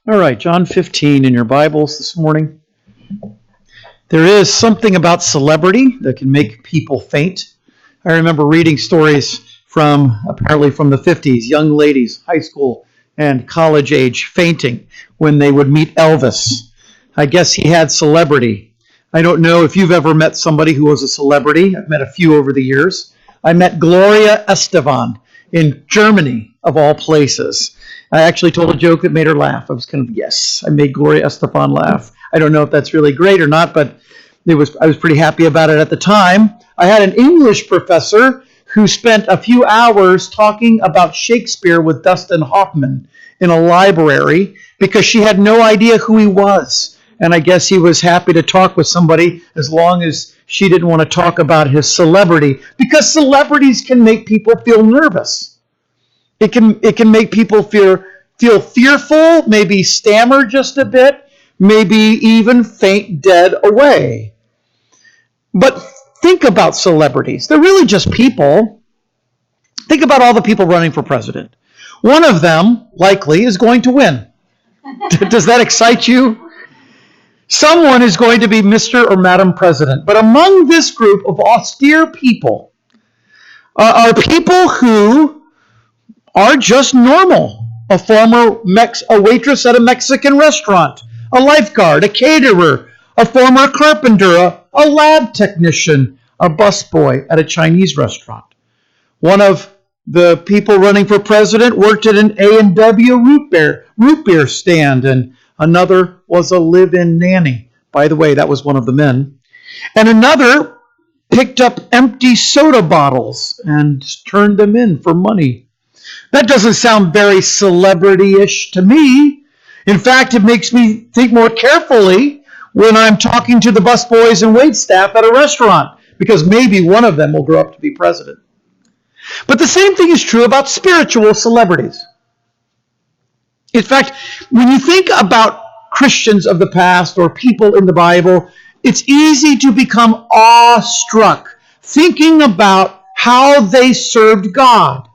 All right, John 15 in your Bibles this morning. There is something about celebrity that can make people faint. I remember reading stories apparently from the 50s, young ladies, high school and college age, fainting when they would meet Elvis. I guess he had celebrity. I don't know if you've ever met somebody who was a celebrity. I've met a few over the years. I met Gloria Estefan in Germany, of all places. I actually told a joke that made her laugh. I was kind of, yes, I made Gloria Estefan laugh. I don't know if that's really great or not, but I was pretty happy about it at the time. I had an English professor who spent a few hours talking about Shakespeare with Dustin Hoffman in a library because she had no idea who he was. And I guess he was happy to talk with somebody as long as she didn't want to talk about his celebrity, because celebrities can make people feel nervous. It can make people feel fearful, maybe stammer just a bit, maybe even faint dead away. But think about celebrities. They're really just people. Think about all the people running for president. One of them, likely, is going to win. Does that excite you? Someone is going to be Mr. or Madam President. But among this group of austere people are people who are just normal. A waitress at a Mexican restaurant, a lifeguard, a caterer, a former carpenter, a lab technician, a busboy at a Chinese restaurant. One of the people running for president worked at an A&W root beer stand, and another was a live-in nanny. By the way, that was one of the men. And another picked up empty soda bottles and turned them in for money. That doesn't sound very celebrity-ish to me. In fact, it makes me think more carefully when I'm talking to the busboys and waitstaff at a restaurant, because maybe one of them will grow up to be president. But the same thing is true about spiritual celebrities. In fact, when you think about Christians of the past or people in the Bible, it's easy to become awestruck thinking about how they served God.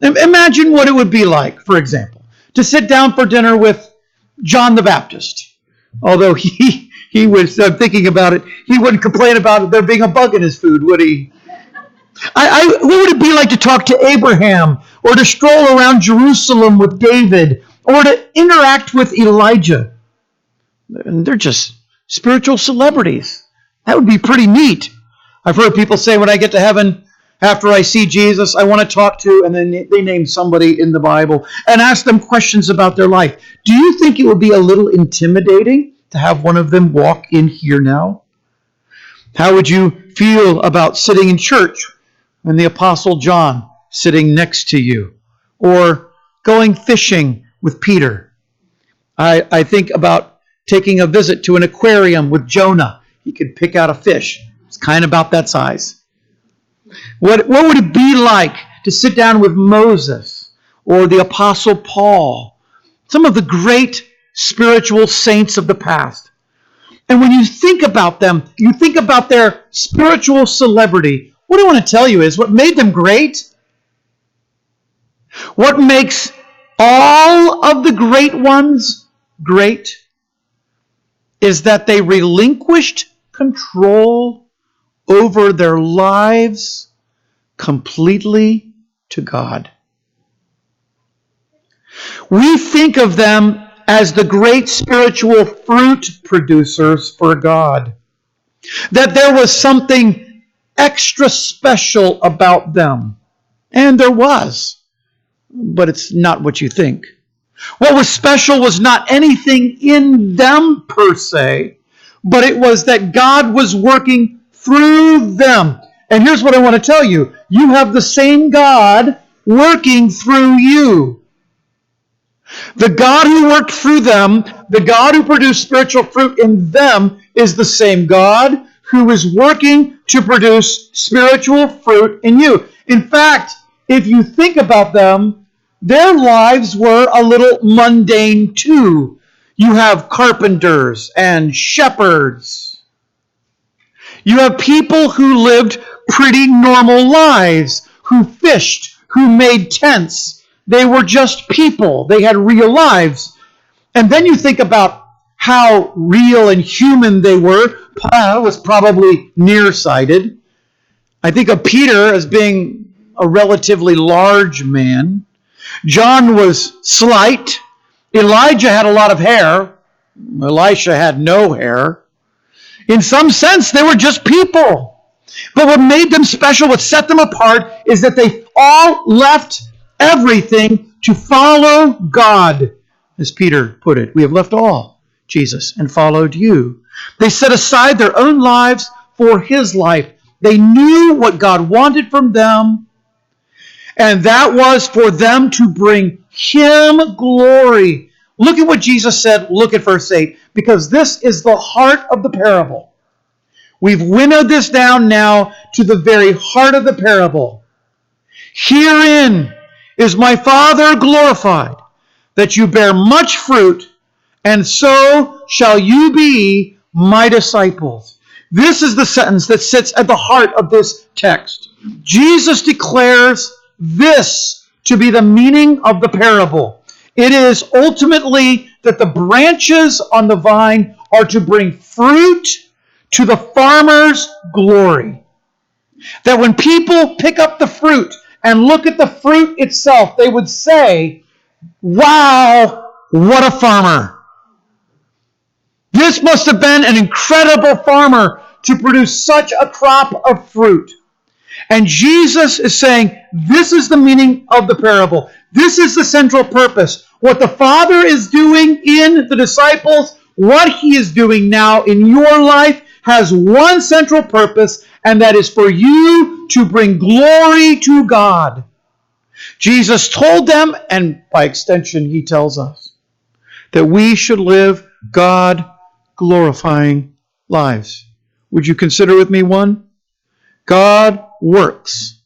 Imagine what it would be like, for example, to sit down for dinner with John the Baptist. Although he was thinking about it, he wouldn't complain about there being a bug in his food, would he? What would it be like to talk to Abraham, or to stroll around Jerusalem with David, or to interact with Elijah? And they're just spiritual celebrities. That would be pretty neat. I've heard people say when I get to heaven, after I see Jesus, I want to talk to, and then they name somebody in the Bible and ask them questions about their life. Do you think it would be a little intimidating to have one of them walk in here now? How would you feel about sitting in church and the Apostle John sitting next to you? Or going fishing with Peter? I think about taking a visit to an aquarium with Jonah. He could pick out a fish. It's kind of about that size. What would it be like to sit down with Moses or the Apostle Paul, some of the great spiritual saints of the past? And when you think about them, you think about their spiritual celebrity. What I want to tell you is what made them great, what makes all of the great ones great, is that they relinquished control over their lives completely to God. We think of them as the great spiritual fruit producers for God. That there was something extra special about them. And there was. But it's not what you think. What was special was not anything in them per se, but it was that God was working through them. And here's what I want to tell you. You have the same God working through you. The God who worked through them, the God who produced spiritual fruit in them, is the same God who is working to produce spiritual fruit in you. In fact, if you think about them, their lives were a little mundane too. You have carpenters and shepherds. You have people who lived pretty normal lives, who fished, who made tents. They were just people. They had real lives. And then you think about how real and human they were. Paul was probably nearsighted. I think of Peter as being a relatively large man. John was slight. Elijah had a lot of hair. Elisha had no hair. In some sense, they were just people. But what made them special, what set them apart, is that they all left everything to follow God. As Peter put it, we have left all, Jesus, and followed you. They set aside their own lives for his life. They knew what God wanted from them, and that was for them to bring him glory. Look at what Jesus said. Look at verse 8, because this is the heart of the parable. We've winnowed this down now to the very heart of the parable. Herein is my Father glorified, that you bear much fruit, and so shall you be my disciples. This is the sentence that sits at the heart of this text. Jesus declares this to be the meaning of the parable. It is ultimately that the branches on the vine are to bring fruit to the farmer's glory. That when people pick up the fruit and look at the fruit itself, they would say, wow, what a farmer. This must have been an incredible farmer to produce such a crop of fruit. And Jesus is saying, this is the meaning of the parable. This is the central purpose. What the Father is doing in the disciples, what he is doing now in your life, has one central purpose, and that is for you to bring glory to God. Jesus told them, and by extension he tells us, that we should live God-glorifying lives. Would you consider with me one? God works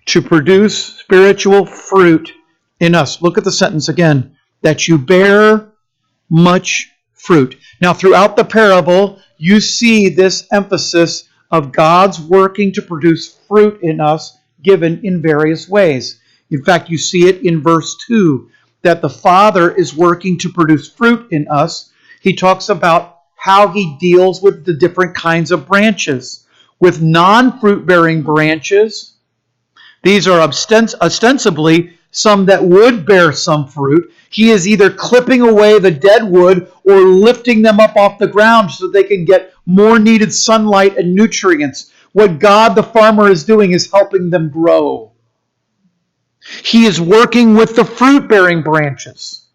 to produce spiritual fruit in us. Look at the sentence again, that you bear much fruit. Now, throughout the parable, you see this emphasis of God's working to produce fruit in us, given in various ways. In fact, you see it in verse 2, that the Father is working to produce fruit in us. He talks about how he deals with the different kinds of branches. With non-fruit-bearing branches, these are ostensibly some that would bear some fruit. He is either clipping away the dead wood or lifting them up off the ground so they can get more needed sunlight and nutrients. What God the farmer is doing is helping them grow. He is working with the fruit-bearing branches.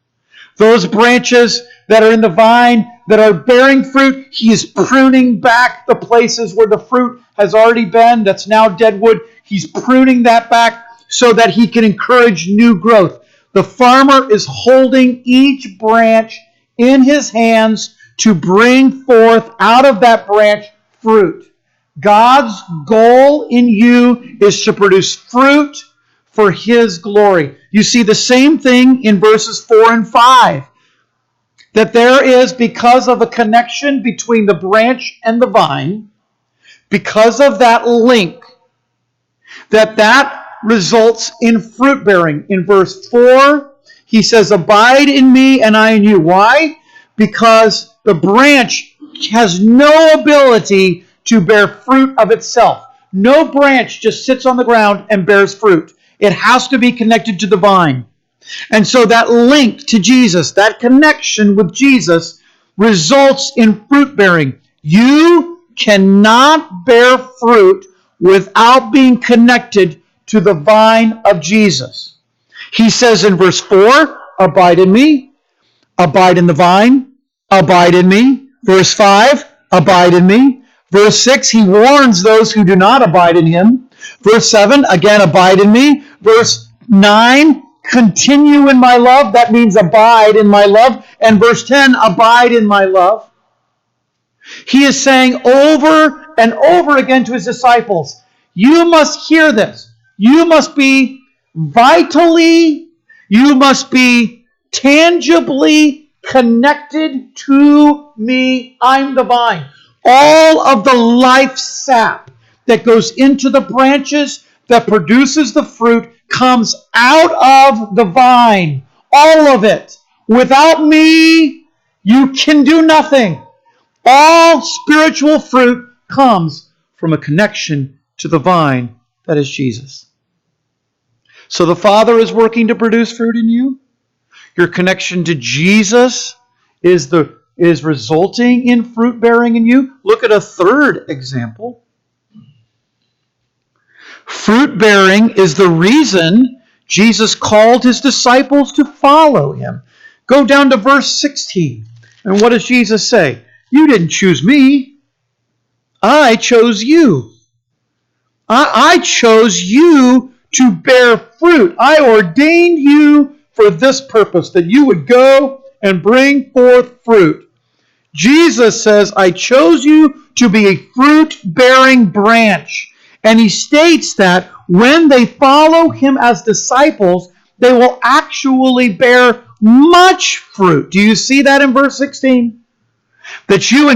Those branches that are in the vine that are bearing fruit, he is pruning back the places where the fruit has already been, that's now dead wood. He's pruning that back so that he can encourage new growth. The farmer is holding each branch in his hands to bring forth out of that branch fruit. God's goal in you is to produce fruit for his glory. You see the same thing in verses 4 and 5. That there is, because of a connection between the branch and the vine, because of that link, that results in fruit bearing. In verse 4, he says, abide in me and I in you. Why? Because the branch has no ability to bear fruit of itself. No branch just sits on the ground and bears fruit. It has to be connected to the vine. And so that link to Jesus, that connection with Jesus, results in fruit bearing. You cannot bear fruit without being connected to the vine of Jesus. He says in verse 4, abide in me, abide in the vine, abide in me. Verse 5, abide in me. Verse 6, he warns those who do not abide in him. Verse 7, again, abide in me. Verse 9, continue in my love. That means abide in my love. And verse 10, abide in my love. He is saying over and over again to his disciples, you must hear this. You must be vitally, you must be tangibly connected to me. I'm the vine. All of the life sap that goes into the branches that produces the fruit comes out of the vine. All of it. Without me, you can do nothing. All spiritual fruit comes from a connection to the vine that is Jesus. So the Father is working to produce fruit in you. Your connection to Jesus is resulting in fruit bearing in you. Look at a third example. Fruit bearing is the reason Jesus called his disciples to follow him. Go down to verse 16. And what does Jesus say? You didn't choose me. I chose you. I chose you to bear fruit. I ordained you for this purpose, that you would go and bring forth fruit. Jesus says, I chose you to be a fruit-bearing branch. And he states that when they follow him as disciples, they will actually bear much fruit. Do you see that in verse 16? That you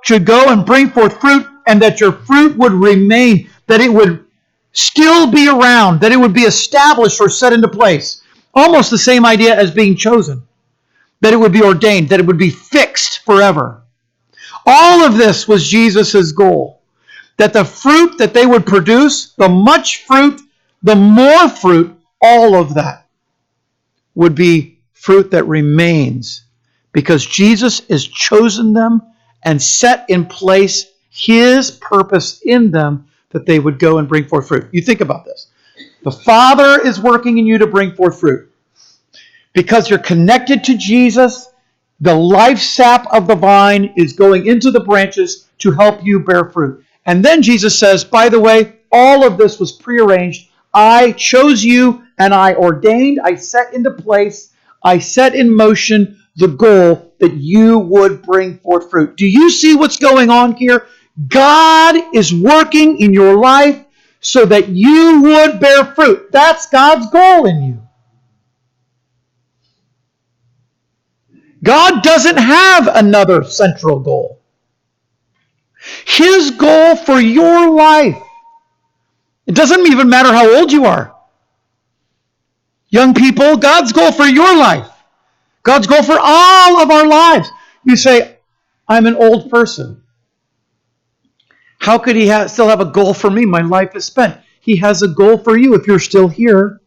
should go and bring forth fruit, and that your fruit would remain, that it would still be around, that it would be established or set into place. Almost the same idea as being chosen. That it would be ordained, that it would be fixed forever. All of this was Jesus' goal. That the fruit that they would produce, the much fruit, the more fruit, all of that would be fruit that remains. Because Jesus has chosen them and set in place his purpose in them that they would go and bring forth fruit. You think about this. The Father is working in you to bring forth fruit. Because you're connected to Jesus, the life sap of the vine is going into the branches to help you bear fruit. And then Jesus says, by the way, all of this was prearranged. I chose you and I ordained, I set into place, I set in motion the goal that you would bring forth fruit. Do you see what's going on here? God is working in your life so that you would bear fruit. That's God's goal in you. God doesn't have another central goal. His goal for your life, it doesn't even matter how old you are. Young people, God's goal for your life, God's goal for all of our lives. You say, I'm an old person. How could he still have a goal for me? My life is spent. He has a goal for you if you're still here.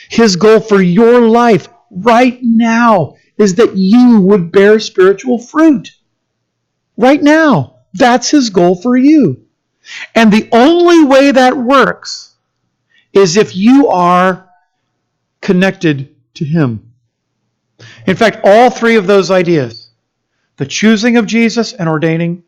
His goal for your life right now is that you would bear spiritual fruit. Right now. That's his goal for you. And the only way that works is if you are connected to him. In fact, all three of those ideas, the choosing of Jesus and ordaining,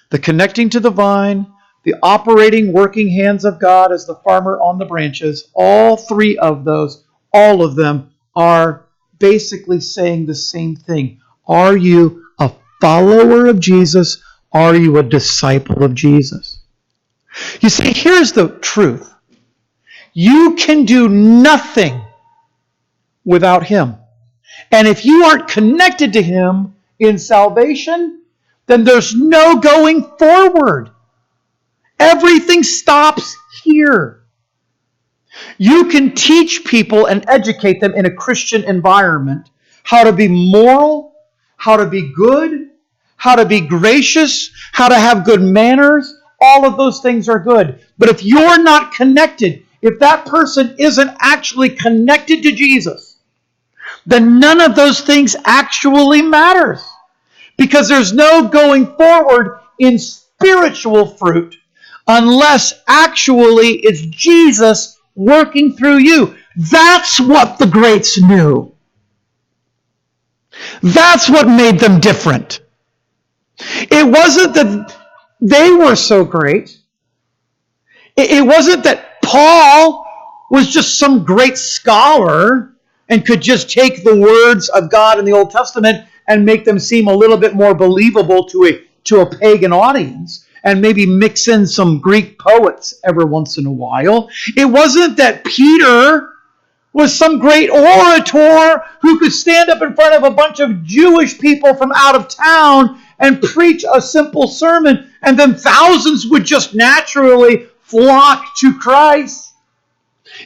the connecting to the vine, the operating, working hands of God as the farmer on the branches, all three of those, all of them are basically saying the same thing. Are you a follower of Jesus? Are you a disciple of Jesus? You see, here's the truth. You can do nothing without him. And if you aren't connected to him in salvation, then there's no going forward. Everything stops here. You can teach people and educate them in a Christian environment how to be moral, how to be good, how to be gracious, how to have good manners. All of those things are good. But if you're not connected, if that person isn't actually connected to Jesus, then none of those things actually matters. Because there's no going forward in spiritual fruit unless actually it's Jesus working through you. That's what the greats knew. That's what made them different. It wasn't that they were so great. It wasn't that Paul was just some great scholar and could just take the words of God in the Old Testament and make them seem a little bit more believable to a pagan audience and maybe mix in some Greek poets every once in a while. It wasn't that Peter was some great orator who could stand up in front of a bunch of Jewish people from out of town and preach a simple sermon, and then thousands would just naturally flock to Christ.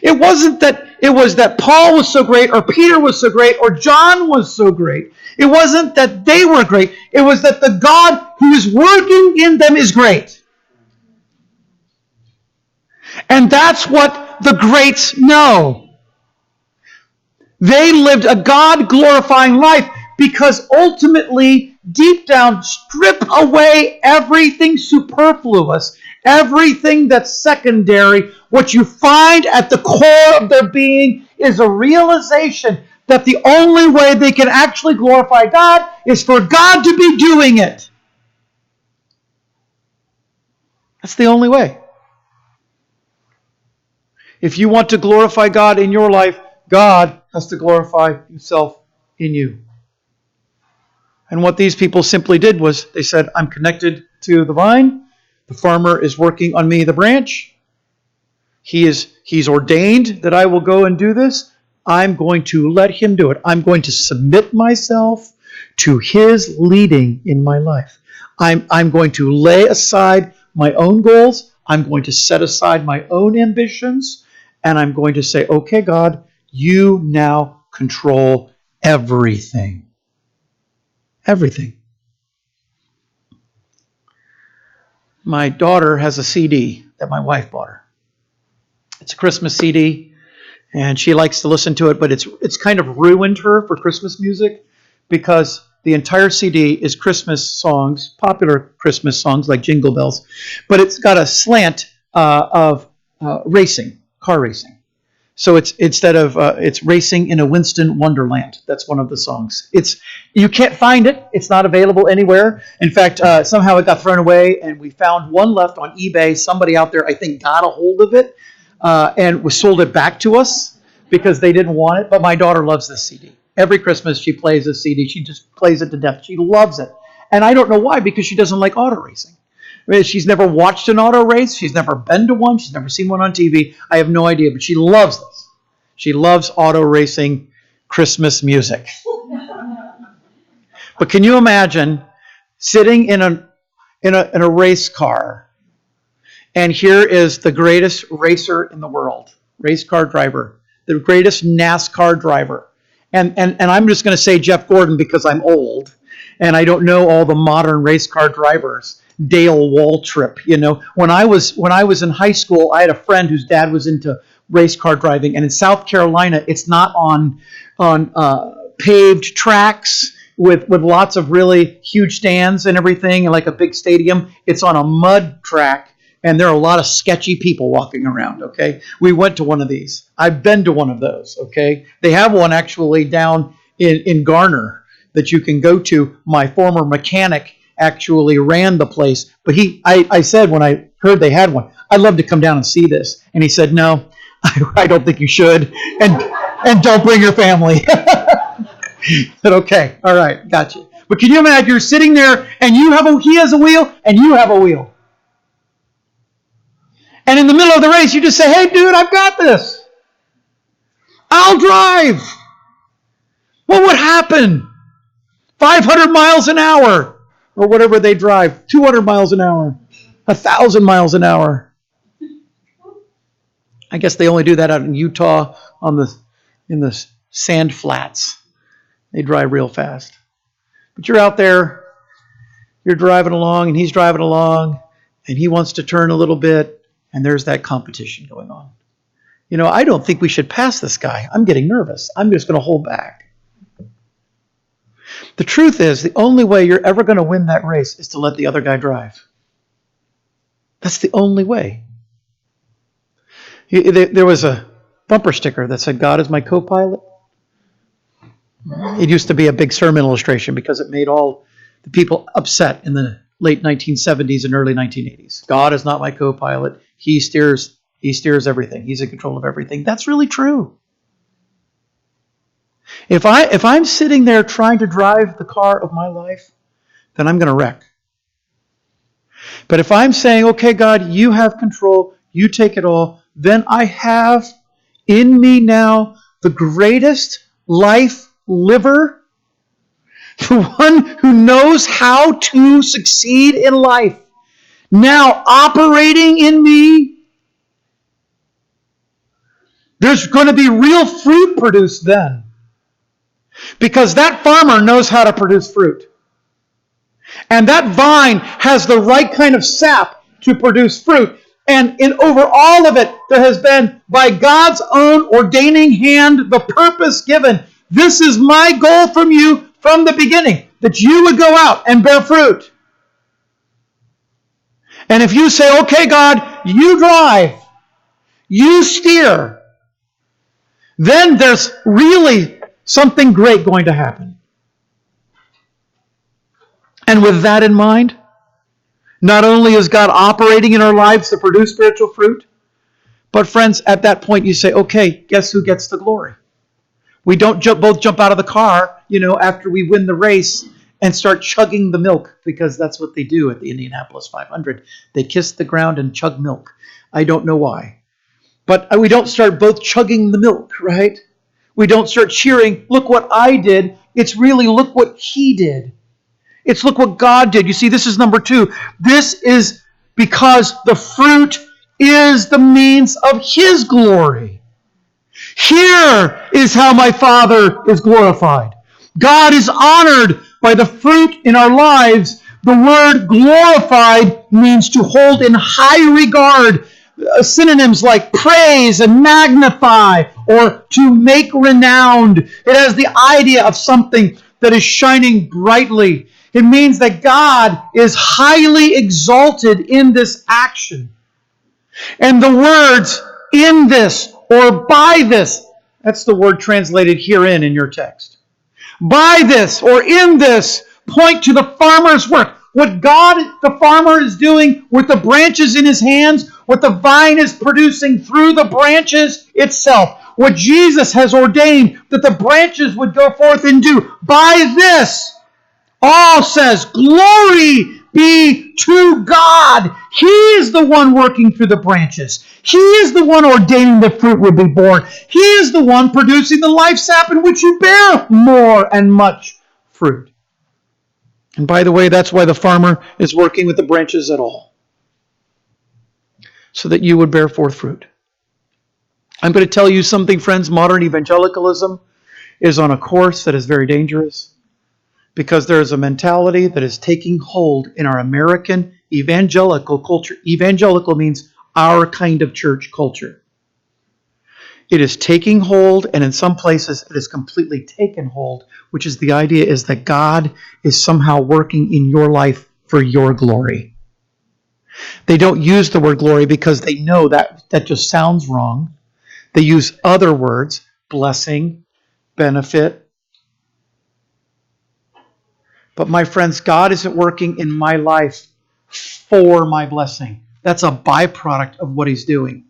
It wasn't that it was that Paul was so great, or Peter was so great, or John was so great. It wasn't that they were great. It was that the God who is working in them is great. And that's what the greats know. They lived a God-glorifying life because ultimately, deep down, strip away everything superfluous, everything that's secondary. What you find at the core of their being is a realization that the only way they can actually glorify God is for God to be doing it. That's the only way. If you want to glorify God in your life, God has to glorify himself in you. And what these people simply did was they said, I'm connected to the vine. The farmer is working on me, the branch. He's ordained that I will go and do this. I'm going to let him do it. I'm going to submit myself to his leading in my life. I'm going to lay aside my own goals. I'm going to set aside my own ambitions. And I'm going to say, okay, God, you now control everything. Everything. My daughter has a CD that my wife bought her. It's a Christmas CD, and she likes to listen to it, but it's kind of ruined her for Christmas music because the entire CD is Christmas songs, popular Christmas songs like Jingle Bells, but it's got a slant of racing, car racing. So it's instead of it's racing in a Winston Wonderland. That's one of the songs. You can't find it. It's not available anywhere. In fact, somehow it got thrown away, and we found one left on eBay. Somebody out there, I think, got a hold of it and sold it back to us because they didn't want it. But my daughter loves this CD. Every Christmas she plays this CD. She just plays it to death. She loves it, and I don't know why, because she doesn't like auto racing. I mean, she's never watched an auto race. She's never been to one. She's never seen one on TV. I have no idea, but she loves this. She loves auto racing Christmas music. But can you imagine sitting in a race car, and here is the greatest racer in the world, race car driver, the greatest NASCAR driver. And I'm just going to say Jeff Gordon because I'm old, and I don't know all the modern race car drivers. Dale Waltrip, when I was in high school, I had a friend whose dad was into race car driving, and in South Carolina, it's not on paved tracks with lots of really huge stands and everything, and like a big stadium. It's on a mud track, and there are a lot of sketchy people walking around. Okay, we went to one of these. I've been to one of those. Okay, they have one actually down in Garner that you can go to. My former mechanic actually ran the place, but I said when I heard they had one, I'd love to come down and see this, and he said, no, I don't think you should, and don't bring your family. I said, okay, all right, gotcha. But can you imagine you're sitting there and he has a wheel and you have a wheel, and in the middle of the race you just say, hey dude, I've got this, I'll drive. What would happen? 500 miles an hour. Or whatever they drive, 200 miles an hour, 1,000 miles an hour. I guess they only do that out in Utah in the sand flats. They drive real fast. But you're out there, you're driving along, and he's driving along, and he wants to turn a little bit, and there's that competition going on. I don't think we should pass this guy. I'm getting nervous. I'm just going to hold back. The truth is, the only way you're ever going to win that race is to let the other guy drive. That's the only way. There was a bumper sticker that said, God is my co-pilot. It used to be a big sermon illustration because it made all the people upset in the late 1970s and early 1980s. God is not my co-pilot. He steers everything. He's in control of everything. That's really true. If I'm sitting there trying to drive the car of my life, then I'm going to wreck. But if I'm saying, okay, God, you have control, you take it all, then I have in me now the greatest life liver, the one who knows how to succeed in life, now operating in me. There's going to be real fruit produced then. Because that farmer knows how to produce fruit. And that vine has the right kind of sap to produce fruit. And in over all of it, there has been, by God's own ordaining hand, the purpose given. This is my goal from you from the beginning, that you would go out and bear fruit. And if you say, okay, God, you drive, you steer, then there's really something great going to happen. And with that in mind, not only is God operating in our lives to produce spiritual fruit, but friends, at that point you say, okay, guess who gets the glory? We don't both jump out of the car, after we win the race and start chugging the milk, because that's what they do at the Indianapolis 500. They kiss the ground and chug milk. I don't know why. But we don't start both chugging the milk, right? We don't start cheering, look what I did. It's really, look what he did. It's look what God did. You see, this is number 2. This is because the fruit is the means of his glory. Here is how my Father is glorified. God is honored by the fruit in our lives. The word glorified means to hold in high regard. Synonyms like praise and magnify, or to make renowned. It has the idea of something that is shining brightly. It means that God is highly exalted in this action. And the words in this or by this, that's the word translated herein in your text. By this or in this point to the farmer's work. What God, the farmer, is doing with the branches in his hands, what the vine is producing through the branches itself. What Jesus has ordained that the branches would go forth and do. By this, all says, glory be to God. He is the one working through the branches. He is the one ordaining the fruit would be born. He is the one producing the life sap in which you bear more and much fruit. And by the way, that's why the farmer is working with the branches at all. So that you would bear forth fruit. I'm going to tell you something, friends. Modern evangelicalism is on a course that is very dangerous. Because there is a mentality that is taking hold in our American evangelical culture. Evangelical means our kind of church culture. It is taking hold, and in some places it is completely taken hold, which is the idea is that God is somehow working in your life for your glory. They don't use the word glory because they know that just sounds wrong. They use other words, blessing, benefit. But my friends, God isn't working in my life for my blessing. That's a byproduct of what he's doing.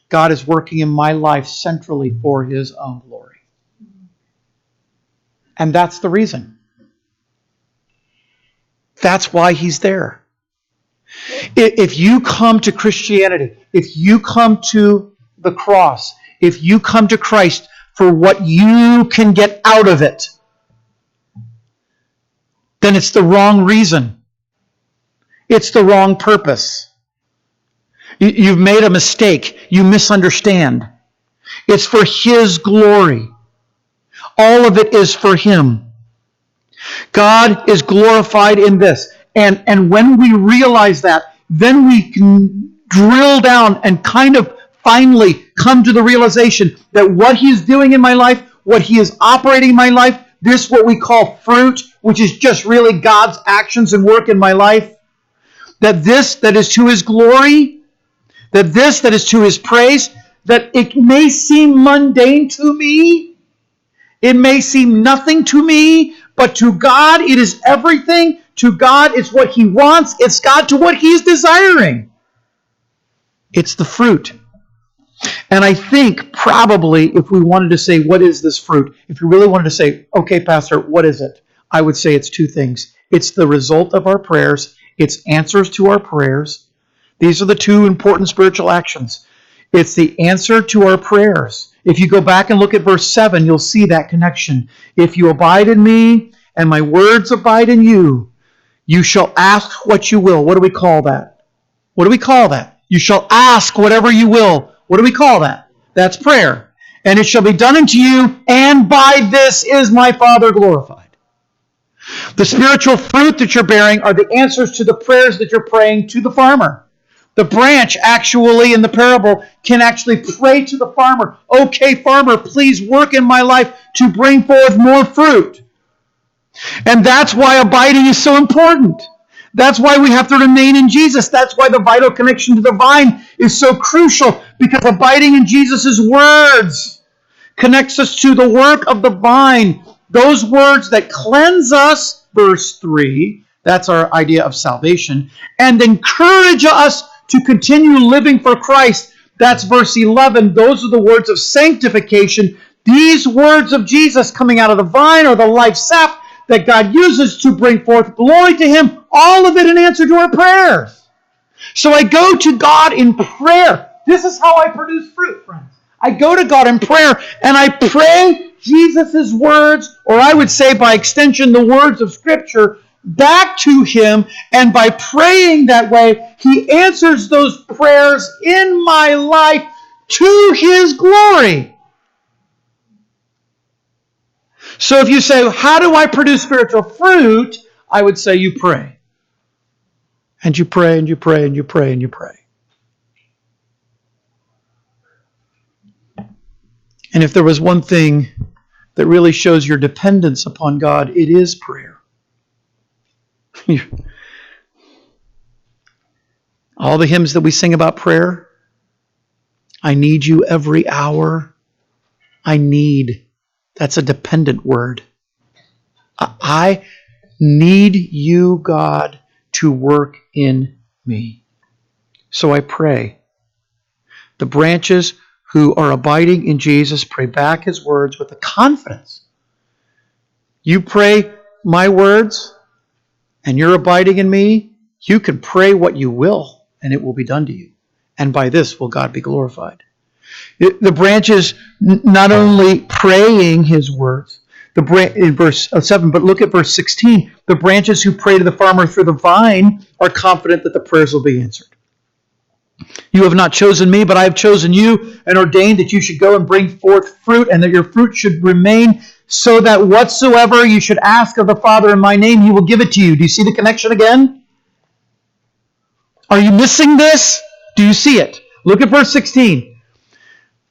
God is working in my life centrally for his own glory. And that's the reason. That's why he's there. If you come to Christianity, if you come to the cross, if you come to Christ for what you can get out of it, then it's the wrong reason. It's the wrong purpose. You've made a mistake. You misunderstand. It's for his glory. All of it is for him. God is glorified in this. And when we realize that, then we can drill down and kind of finally come to the realization that what he is doing in my life, what he is operating in my life, this what we call fruit, which is just really God's actions and work in my life, that this that is to his glory, that this that is to his praise, that it may seem mundane to me, it may seem nothing to me, but to God it is everything. To God it's what he wants. It's God to what he is desiring. It's the fruit. And I think probably if we wanted to say, what is this fruit? If you really wanted to say, okay, Pastor, what is it? I would say it's two things. It's the result of our prayers. It's answers to our prayers. These are the two important spiritual actions. It's the answer to our prayers. If you go back and look at verse 7, you'll see that connection. If you abide in me and my words abide in you, you shall ask what you will. What do we call that? What do we call that? You shall ask whatever you will. What do we call that? That's prayer. and it shall be done unto you, and by this is my Father glorified. The spiritual fruit that you're bearing are the answers to the prayers that you're praying to the farmer. The branch actually in the parable can actually pray to the farmer, okay, farmer, please work in my life to bring forth more fruit. And that's why abiding is so important. That's why we have to remain in Jesus. That's why the vital connection to the vine is so crucial, because abiding in Jesus' words connects us to the work of the vine. Those words that cleanse us, verse 3, that's our idea of salvation, and encourage us to continue living for Christ. That's verse 11. Those are the words of sanctification. These words of Jesus coming out of the vine are the life sap that God uses to bring forth glory to Him, all of it in answer to our prayers. So I go to God in prayer. This is how I produce fruit, friends. I go to God in prayer, and I pray Jesus' words, or I would say by extension the words of Scripture, back to Him, and by praying that way, He answers those prayers in my life to His glory. So if you say, how do I produce spiritual fruit? I would say you pray. And you pray, and you pray, and you pray, and you pray. And if there was one thing that really shows your dependence upon God, it is prayer. All the hymns that we sing about prayer, I need you every hour. I need. That's a dependent word. I need you, God, to work in me. So I pray. The branches who are abiding in Jesus pray back His words with the confidence. You pray my words, and you're abiding in me, you can pray what you will, and it will be done to you. And by this will God be glorified. The branches not only praying His words, in verse 7, but look at verse 16. The branches who pray to the farmer through the vine are confident that the prayers will be answered. You have not chosen me, but I have chosen you and ordained that you should go and bring forth fruit, and that your fruit should remain, so that whatsoever you should ask of the Father in my name, He will give it to you. Do you see the connection again? Are you missing this? Do you see it? Look at verse 16.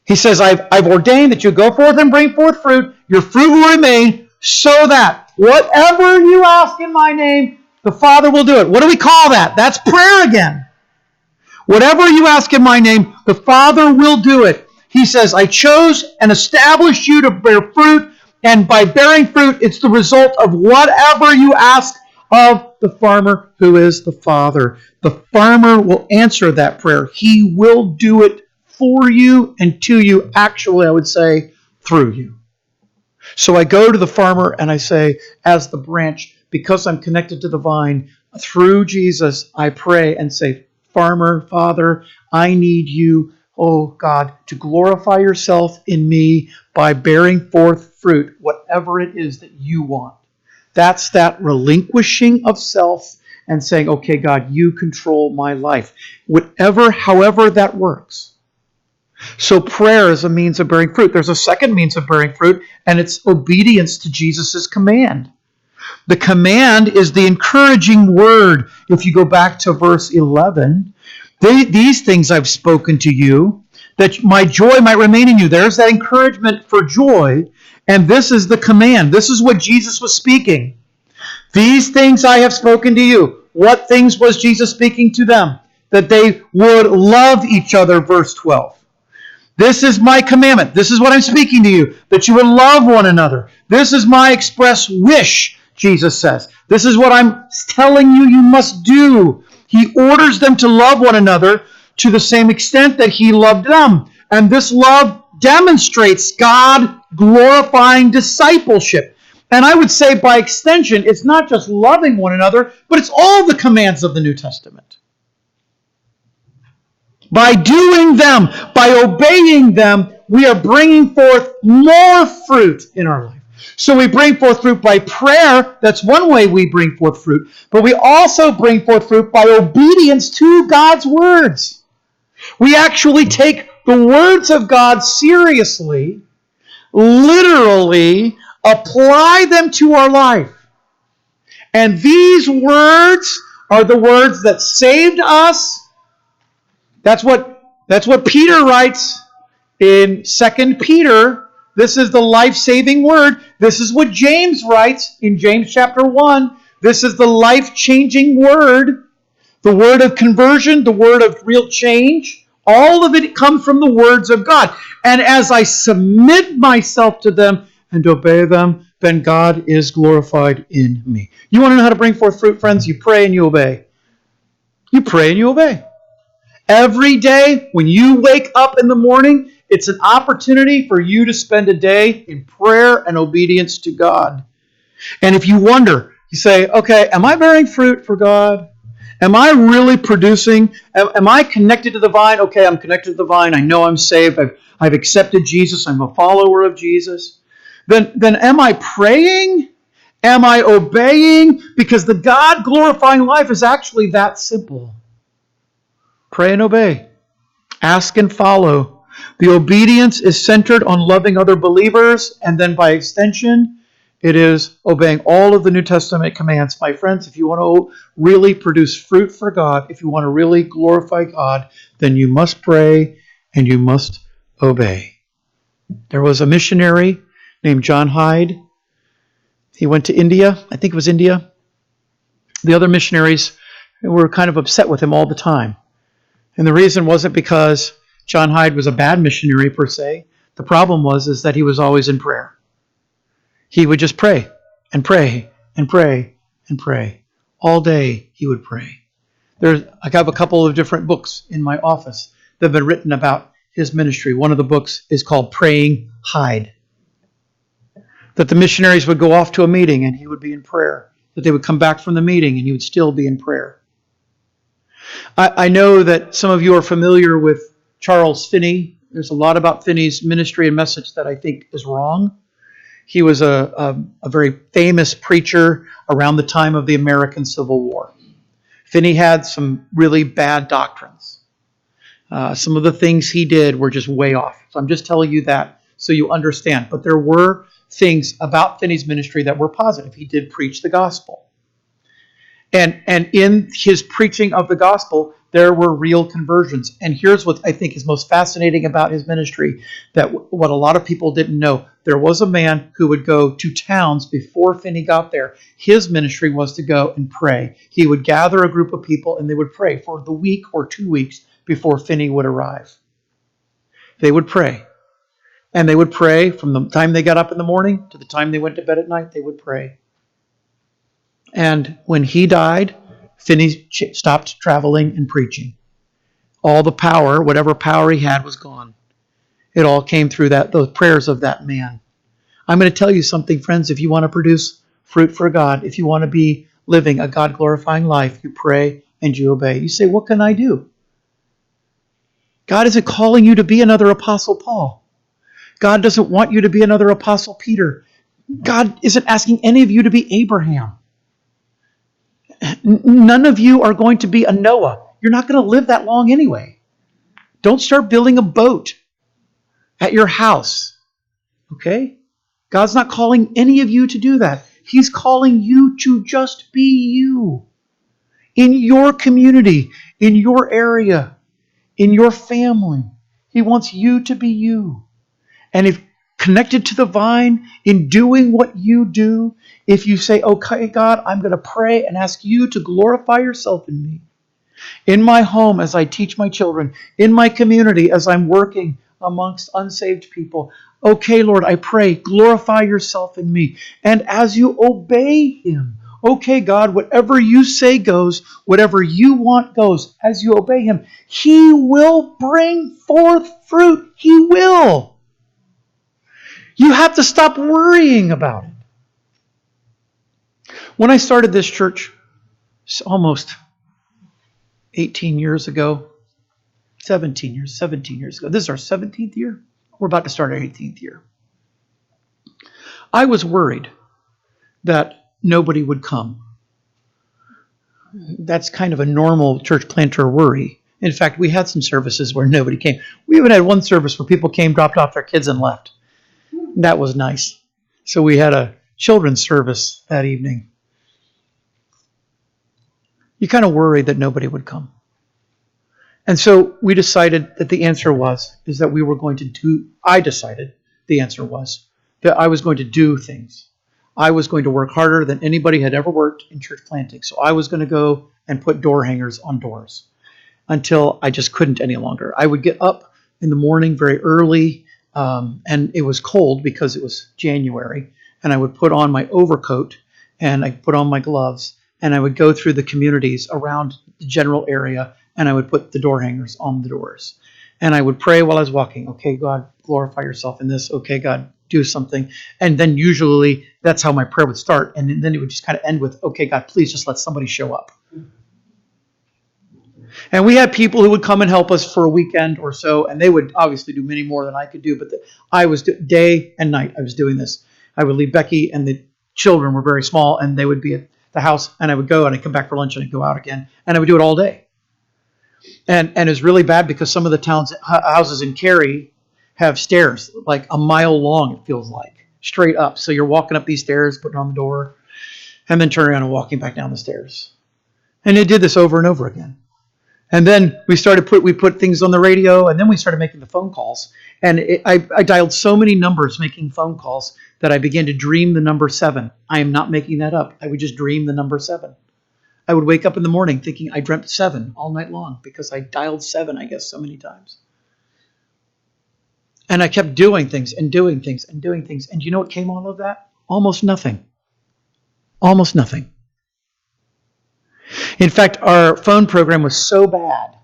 He says, I've ordained that you go forth and bring forth fruit. Your fruit will remain, so that whatever you ask in my name, the Father will do it. What do we call that? That's prayer again. Whatever you ask in my name, the Father will do it. He says, I chose and established you to bear fruit, and by bearing fruit, it's the result of whatever you ask of the farmer who is the Father. The farmer will answer that prayer. He will do it for you and to you, actually, I would say, through you. So I go to the farmer and I say, as the branch, because I'm connected to the vine, through Jesus, I pray and say, Farmer, Father, I need you, oh God, to glorify yourself in me by bearing forth fruit, whatever it is that you want. That's that relinquishing of self and saying, okay, God, you control my life. However that works. So prayer is a means of bearing fruit. There's a second means of bearing fruit, and it's obedience to Jesus' command. The command is the encouraging word. If you go back to verse 11, these things I've spoken to you, that my joy might remain in you. There's that encouragement for joy, and this is the command. This is what Jesus was speaking. These things I have spoken to you. What things was Jesus speaking to them? That they would love each other, verse 12. This is my commandment. This is what I'm speaking to you, that you would love one another. This is my express wish, Jesus says. This is what I'm telling you must do. He orders them to love one another to the same extent that He loved them. And this love demonstrates God glorifying discipleship. And I would say by extension, it's not just loving one another, but it's all the commands of the New Testament. By doing them, by obeying them, we are bringing forth more fruit in our life. So we bring forth fruit by prayer. That's one way we bring forth fruit. But we also bring forth fruit by obedience to God's words. We actually take the words of God seriously, literally apply them to our life. And these words are the words that saved us. That's what Peter writes in 2 Peter. This is the life-saving word. This is what James writes in James chapter 1. This is the life-changing word. The word of conversion, the word of real change. All of it comes from the words of God. And as I submit myself to them and obey them, then God is glorified in me. You want to know how to bring forth fruit, friends? You pray and you obey. You pray and you obey. Every day when you wake up in the morning, it's an opportunity for you to spend a day in prayer and obedience to God. And if you wonder, you say, okay, am I bearing fruit for God? Am I really producing? Am I connected to the vine? Okay, I'm connected to the vine. I know I'm saved. I've accepted Jesus. I'm a follower of Jesus. Then am I praying? Am I obeying? Because the God-glorifying life is actually that simple. Pray and obey. Ask and follow. The obedience is centered on loving other believers, and then by extension, it is obeying all of the New Testament commands. My friends, if you want to really produce fruit for God, if you want to really glorify God, then you must pray and you must obey. There was a missionary named John Hyde. He went to India. I think it was India. The other missionaries were kind of upset with him all the time. And the reason wasn't because John Hyde was a bad missionary per se. The problem was that he was always in prayer. He would just pray and pray and pray and pray. All day he would pray. I have a couple of different books in my office that have been written about his ministry. One of the books is called Praying Hyde. That the missionaries would go off to a meeting and he would be in prayer. That they would come back from the meeting and he would still be in prayer. I know that some of you are familiar with Charles Finney. There's a lot about Finney's ministry and message that I think is wrong. He was a very famous preacher around the time of the American Civil War. Finney had some really bad doctrines. Some of the things he did were just way off. So I'm just telling you that so you understand. But there were things about Finney's ministry that were positive. He did preach the gospel. And in his preaching of the gospel, there were real conversions. And here's what I think is most fascinating about his ministry, that what a lot of people didn't know. There was a man who would go to towns before Finney got there. His ministry was to go and pray. He would gather a group of people and they would pray for the week or 2 weeks before Finney would arrive. They would pray. And they would pray from the time they got up in the morning to the time they went to bed at night, they would pray. And when he died, Finney stopped traveling and preaching. All the power, whatever power he had, was gone. It all came through those prayers of that man. I'm going to tell you something, friends. If you want to produce fruit for God, if you want to be living a God-glorifying life, you pray and you obey. You say, what can I do? God isn't calling you to be another Apostle Paul. God doesn't want you to be another Apostle Peter. God isn't asking any of you to be Abraham. None of you are going to be a Noah. You're not going to live that long anyway. Don't start building a boat at your house. Okay? God's not calling any of you to do that. He's calling you to just be you. In your community, in your area, in your family. He wants you to be you. And if connected to the vine, in doing what you do, if you say, okay, God, I'm going to pray and ask you to glorify yourself in me. In my home as I teach my children, in my community as I'm working amongst unsaved people. Okay, Lord, I pray, glorify yourself in me. And as you obey him, okay, God, whatever you say goes, whatever you want goes. As you obey him, he will bring forth fruit. He will. You have to stop worrying about it. When I started this church almost 18 years ago, 17 years ago. This is our 17th year. We're about to start our 18th year. I was worried that nobody would come. That's kind of a normal church planter worry, In fact, we had some services where nobody came. We even had one service where people came, dropped off their kids, and left. That was nice. So we had a children's service that evening. You kind of worried that nobody would come. And so we decided that the answer is that we were going to do, I decided the answer was that I was going to do things. I was going to work harder than anybody had ever worked in church planting. So I was going to go and put door hangers on doors until I just couldn't any longer. I would get up in the morning very early, and it was cold because it was January, and I would put on my overcoat and I put on my gloves, and I would go through the communities around the general area, and I would put the door hangers on the doors. And I would pray while I was walking. Okay, God, glorify yourself in this. Okay, God, do something. And then usually that's how my prayer would start. And then it would just kind of end with, okay, God, please just let somebody show up. And we had people who would come and help us for a weekend or so, and they would obviously do many more than I could do. But I was day and night, I was doing this. I would leave Becky, and the children were very small, and they would be at the house, and I would go, and I'd come back for lunch, and I'd go out again. And I would do it all day. And it's really bad because some of the houses in Cary have stairs like a mile long, it feels like, straight up. So you're walking up these stairs, putting on the door, and then turning around and walking back down the stairs. And they did this over and over again. And then we put things on the radio, and then we started making the phone calls. And I dialed so many numbers making phone calls that I began to dream the number 7. I am not making that up. I would just dream the number 7. I would wake up in the morning thinking I dreamt 7 all night long because I dialed 7, I guess, so many times. And I kept doing things and doing things and doing things. And you know what came out of that? Almost nothing. Almost nothing. In fact, our phone program was so bad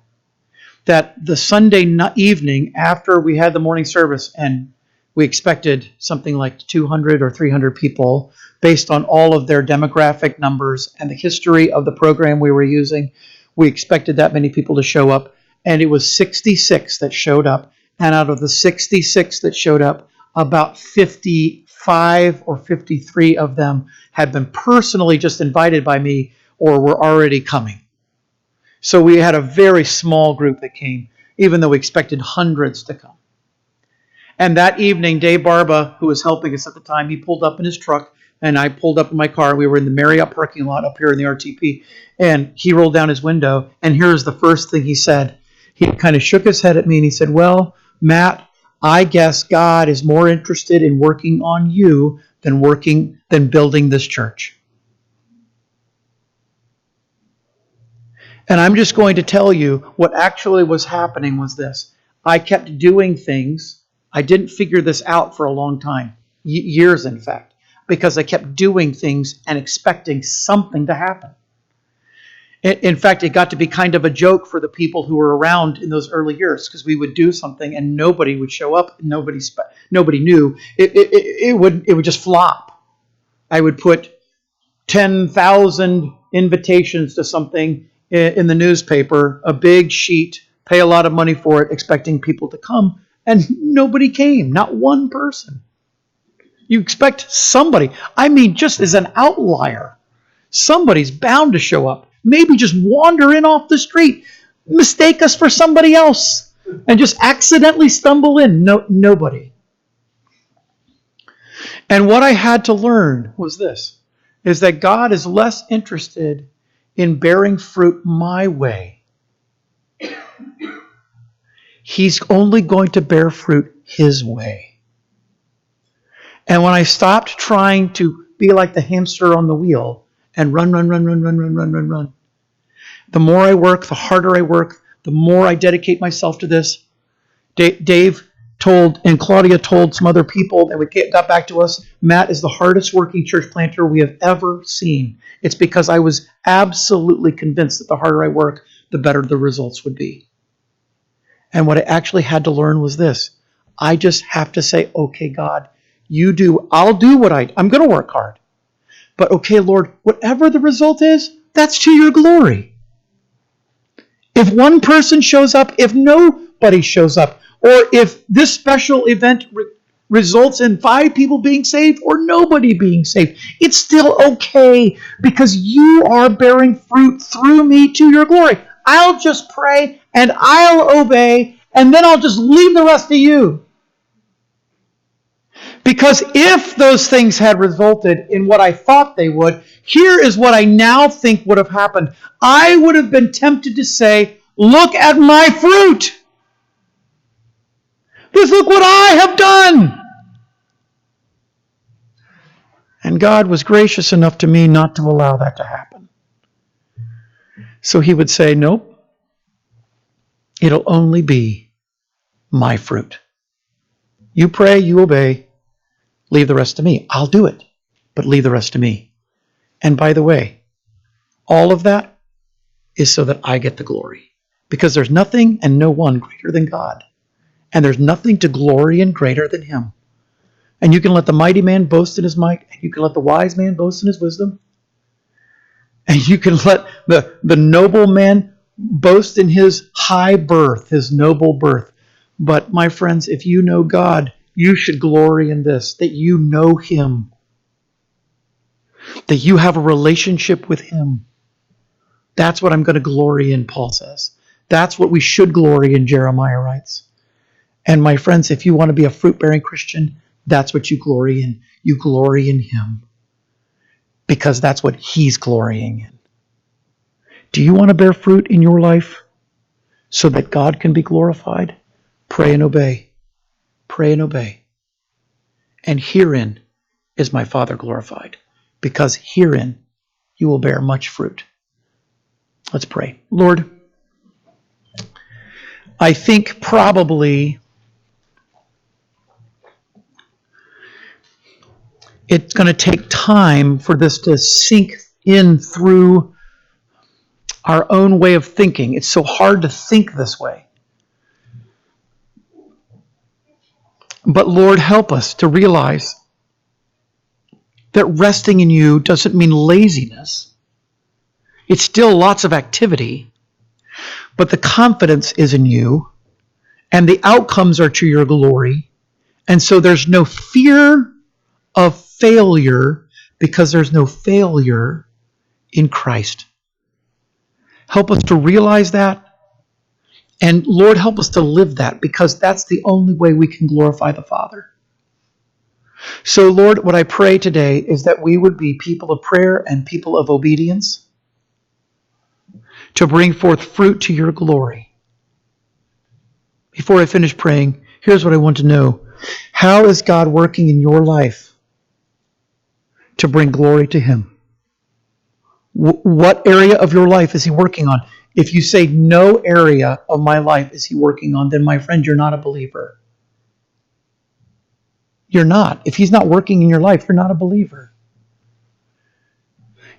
that the Sunday evening after we had the morning service, and we expected something like 200 or 300 people based on all of their demographic numbers and the history of the program we were using, we expected that many people to show up. And it was 66 that showed up. And out of the 66 that showed up, about 55 or 53 of them had been personally just invited by me or were already coming. So we had a very small group that came, even though we expected hundreds to come. And that evening, Dave Barba, who was helping us at the time, he pulled up in his truck, and I pulled up in my car. We were in the Marriott parking lot up here in the RTP, and he rolled down his window, and here's the first thing he said. He kind of shook his head at me, and he said, "Well, Matt, I guess God is more interested in working on you than building this church." And I'm just going to tell you what actually was happening was this. I kept doing things. I didn't figure this out for a long time, years in fact, because I kept doing things and expecting something to happen. In fact, it got to be kind of a joke for the people who were around in those early years because we would do something and nobody would show up. Nobody knew. It would just flop. I would put 10,000 invitations to something in the newspaper, a big sheet, pay a lot of money for it, expecting people to come, and nobody came, not one person. You expect somebody, I mean, just as an outlier, somebody's bound to show up, maybe just wander in off the street, mistake us for somebody else, and just accidentally stumble in. Nobody. And what I had to learn was this, is that God is less interested in bearing fruit my way. He's only going to bear fruit His way. And when I stopped trying to be like the hamster on the wheel and run, the more I work, the harder I work, the more I dedicate myself to this. Dave told, and Claudia told some other people that got back to us, Matt is the hardest working church planter we have ever seen. It's because I was absolutely convinced that the harder I work, the better the results would be. And what I actually had to learn was this. I just have to say, okay, God, you do. I'll do I'm going to work hard. But okay, Lord, whatever the result is, that's to your glory. If one person shows up, if nobody shows up, or if this special event results in 5 people being saved or nobody being saved, it's still okay because you are bearing fruit through me to your glory. I'll just pray and I'll obey, and then I'll just leave the rest to you. Because if those things had resulted in what I thought they would, here is what I now think would have happened. I would have been tempted to say, look at my fruit. Just look what I have done. And God was gracious enough to me not to allow that to happen. So he would say, nope, it'll only be my fruit. You pray, you obey, leave the rest to me. I'll do it, but leave the rest to me. And by the way, all of that is so that I get the glory. Because there's nothing and no one greater than God. And there's nothing to glory in greater than him. And you can let the mighty man boast in his might, and you can let the wise man boast in his wisdom. And you can let the noble man boast in his high birth, his noble birth. But my friends, if you know God, you should glory in this, that you know him. That you have a relationship with him. That's what I'm going to glory in, Paul says. That's what we should glory in, Jeremiah writes. And my friends, if you want to be a fruit-bearing Christian, that's what you glory in. You glory in him. Because that's what he's glorying in. Do you want to bear fruit in your life so that God can be glorified? Pray and obey. Pray and obey. And herein is my Father glorified, because herein you will bear much fruit. Let's pray. Lord, I think probably it's going to take time for this to sink in through our own way of thinking. It's so hard to think this way. But Lord, help us to realize that resting in you doesn't mean laziness. It's still lots of activity, but the confidence is in you, and the outcomes are to your glory. And so there's no fear of failure, because there's no failure in Christ. Help us to realize that. And Lord, help us to live that, because that's the only way we can glorify the Father. So Lord, what I pray today is that we would be people of prayer and people of obedience to bring forth fruit to your glory. Before I finish praying, here's what I want to know. How is God working in your life to bring glory to him? What area of your life is he working on? If you say no area of my life is he working on, then my friend, you're not a believer. You're not. If he's not working in your life, you're not a believer.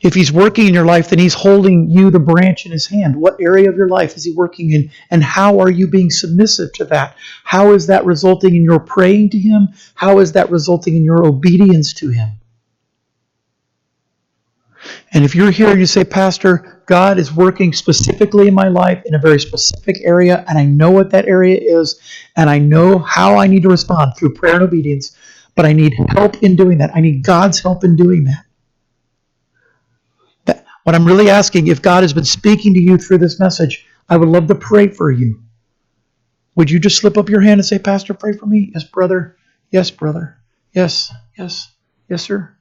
If he's working in your life, then he's holding you the branch in his hand. What area of your life is he working in? And how are you being submissive to that? How is that resulting in your praying to him? How is that resulting in your obedience to him? And if you're here and you say, Pastor, God is working specifically in my life in a very specific area, and I know what that area is, and I know how I need to respond through prayer and obedience, but I need help in doing that. I need God's help in doing that. What I'm really asking, if God has been speaking to you through this message, I would love to pray for you. Would you just slip up your hand and say, Pastor, pray for me? Yes, brother. Yes, brother. Yes, yes. Yes, sir.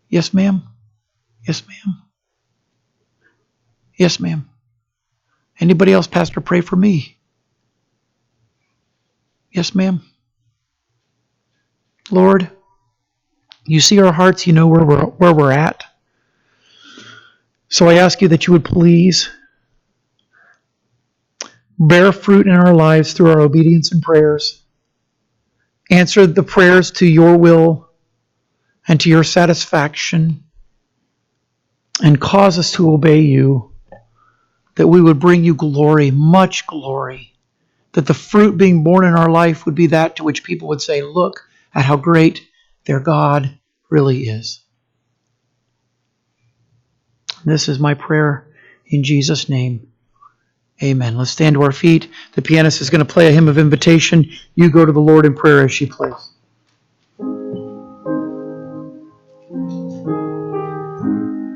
Yes, ma'am. Yes, ma'am. Yes, ma'am. Anybody else, Pastor, pray for me? Yes, ma'am. Lord, you see our hearts, you know where we're at. So I ask you that you would please bear fruit in our lives through our obedience and prayers. Answer the prayers to your will and to your satisfaction, and cause us to obey you, that we would bring you glory, much glory, that the fruit being born in our life would be that to which people would say, look at how great their God really is. This is my prayer in Jesus' name. Amen. Let's stand to our feet. The pianist is going to play a hymn of invitation. You go to the Lord in prayer as she plays.